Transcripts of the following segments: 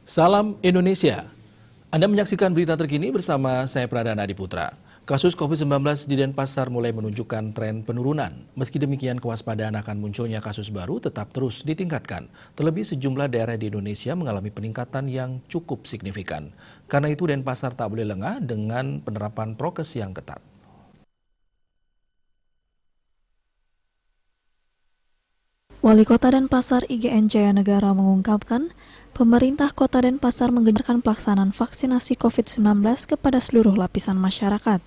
Salam Indonesia. Anda menyaksikan berita terkini bersama saya Pradana Adiputra. Kasus COVID-19 di Denpasar mulai menunjukkan tren penurunan. Meski demikian, kewaspadaan akan munculnya kasus baru tetap terus ditingkatkan. Terlebih sejumlah daerah di Indonesia mengalami peningkatan yang cukup signifikan. Karena itu Denpasar tak boleh lengah dengan penerapan prokes yang ketat. Wali Kota Denpasar IGN Jaya Negara mengungkapkan, pemerintah Kota Denpasar menggencarkan pelaksanaan vaksinasi COVID-19 kepada seluruh lapisan masyarakat.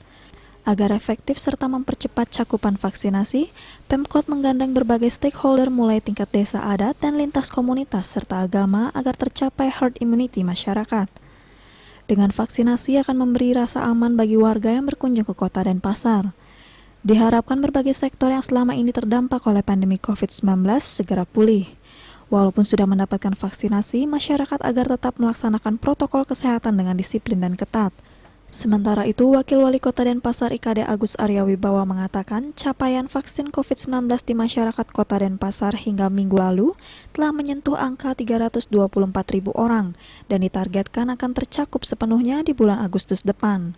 Agar efektif serta mempercepat cakupan vaksinasi, Pemkot menggandeng berbagai stakeholder mulai tingkat desa adat dan lintas komunitas serta agama agar tercapai herd immunity masyarakat. Dengan vaksinasi akan memberi rasa aman bagi warga yang berkunjung ke Kota Denpasar. Diharapkan berbagai sektor yang selama ini terdampak oleh pandemi COVID-19 segera pulih. Walaupun sudah mendapatkan vaksinasi, masyarakat agar tetap melaksanakan protokol kesehatan dengan disiplin dan ketat. Sementara itu, Wakil Wali Kota Denpasar IKD Agus Arya Wibawa mengatakan capaian vaksin COVID-19 di masyarakat Kota Denpasar hingga minggu lalu telah menyentuh angka 324.000 orang dan ditargetkan akan tercakup sepenuhnya di bulan Agustus depan.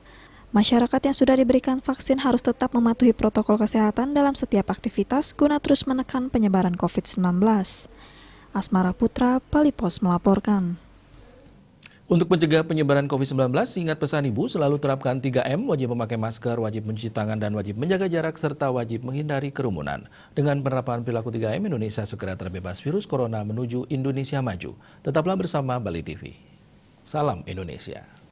Masyarakat yang sudah diberikan vaksin harus tetap mematuhi protokol kesehatan dalam setiap aktivitas guna terus menekan penyebaran COVID-19. Asmara Putra, Palipos melaporkan. Untuk mencegah penyebaran COVID-19, ingat pesan Ibu selalu terapkan 3M, wajib memakai masker, wajib mencuci tangan, dan wajib menjaga jarak, serta wajib menghindari kerumunan. Dengan penerapan perilaku 3M, Indonesia segera terbebas virus corona menuju Indonesia maju. Tetaplah bersama Bali TV. Salam Indonesia.